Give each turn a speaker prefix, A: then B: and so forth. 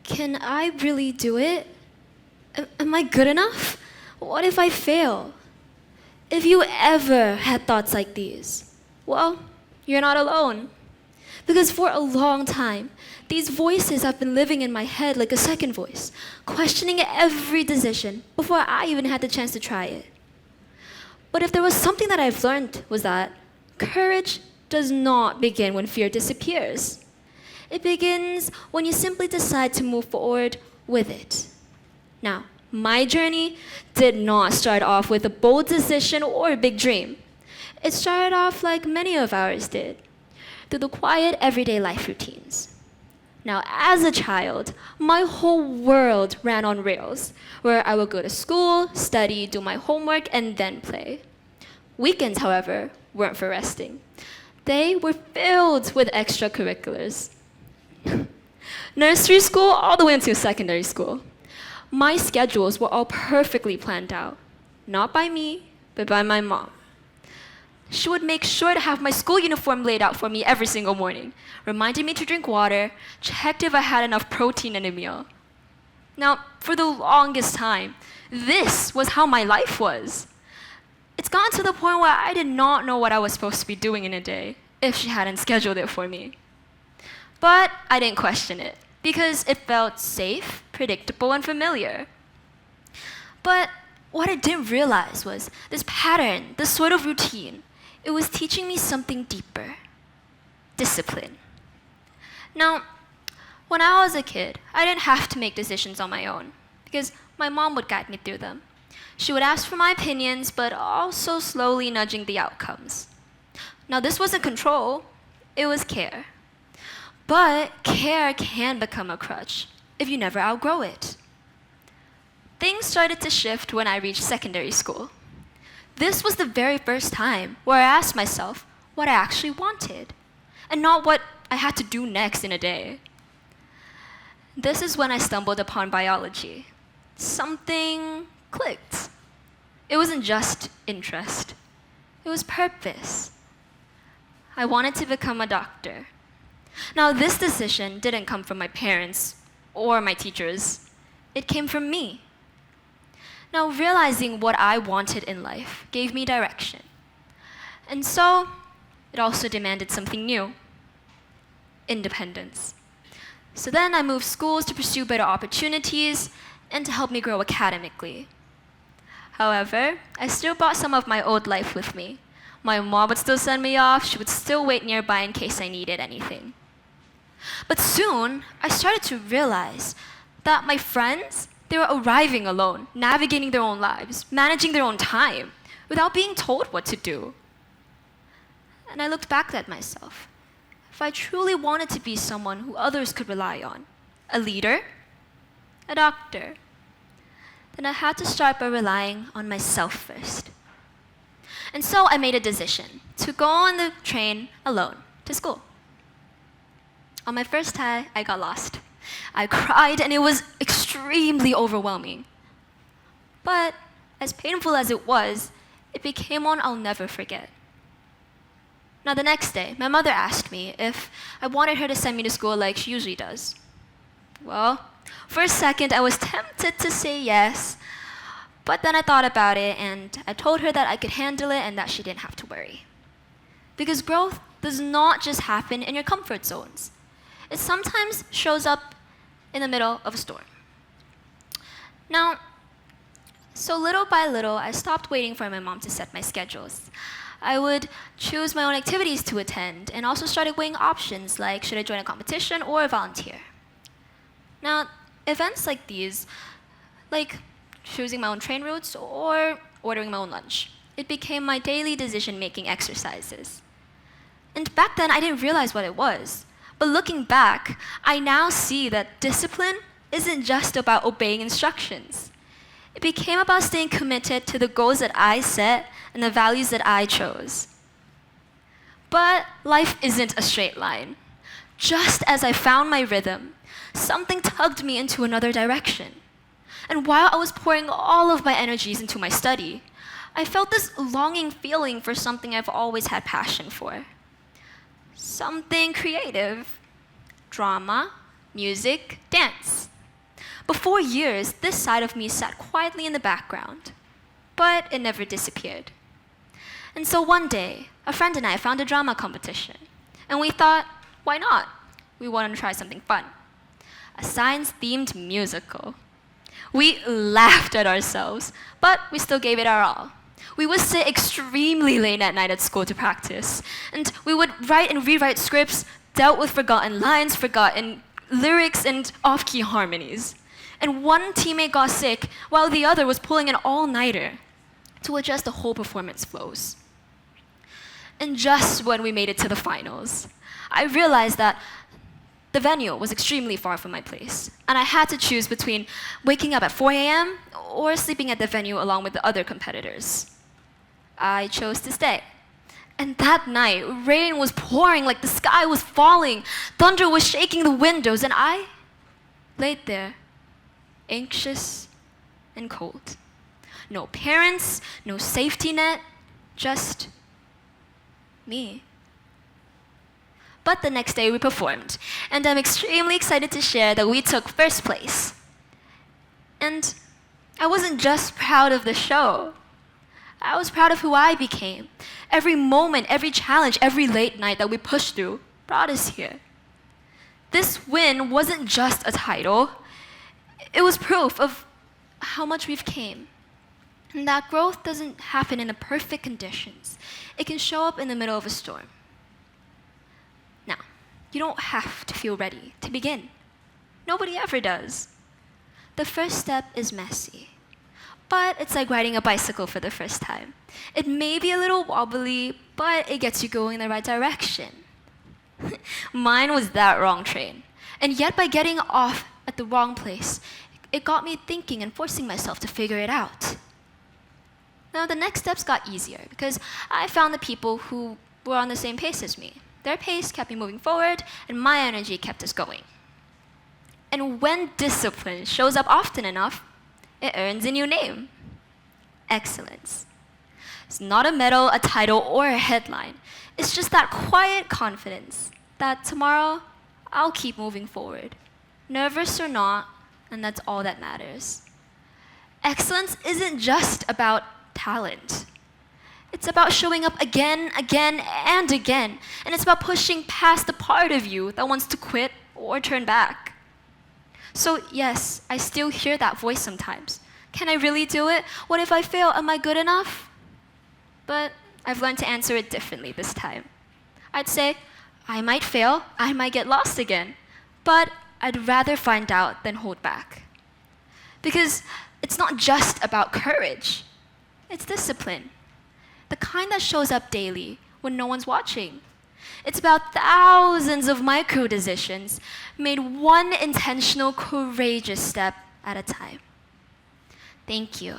A: can I really do it? Am I good enough? What if I fail? If you ever had thoughts like these, well, you're not alone. Because for a long time, these voices have been living in my head like a second voice, questioning every decision before I even had the chance to try it. But if there was something that I've learned was that courage does not begin when fear disappears. It begins when you simply decide to move forward with it. Now, my journey did not start off with a bold decision or a big dream. It started off like many of ours did, through the quiet everyday life routines. Now, as a child, my whole world ran on rails, where I would go to school, study, do my homework, and then play. Weekends, however, weren't for resting. They were filled with extracurriculars. Nursery school all the way into secondary school. My schedules were all perfectly planned out, not by me, but by my mom. She would make sure to have my school uniform laid out for me every single morning, reminding me to drink water, checked if I had enough protein in a meal. Now, for the longest time, this was how my life was. It's gotten to the point where I did not know what I was supposed to be doing in a day if she hadn't scheduled it for me. But I didn't question it, because it felt safe, predictable, and familiar. But what I didn't realize was this pattern, this sort of routine, it was teaching me something deeper: discipline. Now, when I was a kid, I didn't have to make decisions on my own, because my mom would guide me through them. She would ask for my opinions, but also slowly nudging the outcomes. Now, this wasn't control, it was care. But care can become a crutch if you never outgrow it. Things started to shift when I reached secondary school. This was the very first time where I asked myself what I actually wanted, and not what I had to do next in a day. This is when I stumbled upon biology. Something clicked. It wasn't just interest, it was purpose. I wanted to become a doctor. Now, this decision didn't come from my parents or my teachers. It came from me. Now, realizing what I wanted in life gave me direction. And so, it also demanded something new: independence. So then I moved schools to pursue better opportunities and to help me grow academically. However, I still brought some of my old life with me. My mom would still send me off. She would still wait nearby in case I needed anything. But soon, I started to realize that my friends, they were arriving alone, navigating their own lives, managing their own time, without being told what to do. And I looked back at myself. If I truly wanted to be someone who others could rely on, a leader, a doctor, then I had to start by relying on myself first. And so I made a decision to go on the train alone to school. On my first day, I got lost. I cried, and it was extremely overwhelming. But as painful as it was, it became one I'll never forget. Now, the next day, my mother asked me if I wanted her to send me to school like she usually does. Well, for a second, I was tempted to say yes, but then I thought about it, and I told her that I could handle it and that she didn't have to worry. Because growth does not just happen in your comfort zones. It sometimes shows up in the middle of a storm. Now, so little by little, I stopped waiting for my mom to set my schedules. I would choose my own activities to attend, and also started weighing options like, should I join a competition or volunteer? Now, events like these, like choosing my own train routes or ordering my own lunch, it became my daily decision-making exercises. And back then, I didn't realize what it was. But looking back, I now see that discipline isn't just about obeying instructions. It became about staying committed to the goals that I set and the values that I chose. But life isn't a straight line. Just as I found my rhythm, something tugged me into another direction. And while I was pouring all of my energies into my study, I felt this longing feeling for something I've always had passion for. Something creative. Drama, music, dance. But for years, this side of me sat quietly in the background. But it never disappeared. And so one day, a friend and I found a drama competition. And we thought, why not? We wanted to try something fun. A science-themed musical. We laughed at ourselves, but we still gave it our all. We would sit extremely late at night at school to practice, and we would write and rewrite scripts, dealt with forgotten lines, forgotten lyrics, and off-key harmonies. And one teammate got sick, while the other was pulling an all-nighter to adjust the whole performance flows. And just when we made it to the finals, I realized that the venue was extremely far from my place, and I had to choose between waking up at 4 a.m. or sleeping at the venue along with the other competitors. I chose to stay. And that night, rain was pouring like the sky was falling, thunder was shaking the windows, and I laid there, anxious and cold. No parents, no safety net, just me. But the next day we performed, and I'm extremely excited to share that we took first place. And I wasn't just proud of the show. I was proud of who I became. Every moment, every challenge, every late night that we pushed through brought us here. This win wasn't just a title. It was proof of how much we've came. And that growth doesn't happen in the perfect conditions. It can show up in the middle of a storm. Now, you don't have to feel ready to begin. Nobody ever does. The first step is messy. But it's like riding a bicycle for the first time. It may be a little wobbly, but it gets you going in the right direction. Mine was that wrong train. And yet by getting off at the wrong place, it got me thinking and forcing myself to figure it out. Now the next steps got easier because I found the people who were on the same pace as me. Their pace kept me moving forward, and my energy kept us going. And when discipline shows up often enough, it earns a new name: excellence. It's not a medal, a title, or a headline. It's just that quiet confidence that tomorrow I'll keep moving forward, nervous or not, and that's all that matters. Excellence isn't just about talent. It's about showing up again, and again. And it's about pushing past the part of you that wants to quit or turn back. So yes, I still hear that voice sometimes. Can I really do it? What if I fail? Am I good enough? But I've learned to answer it differently this time. I'd say, I might fail, I might get lost again, but I'd rather find out than hold back. Because it's not just about courage, it's discipline. The kind that shows up daily when no one's watching. It's about thousands of micro decisions made one intentional, courageous step at a time. Thank you.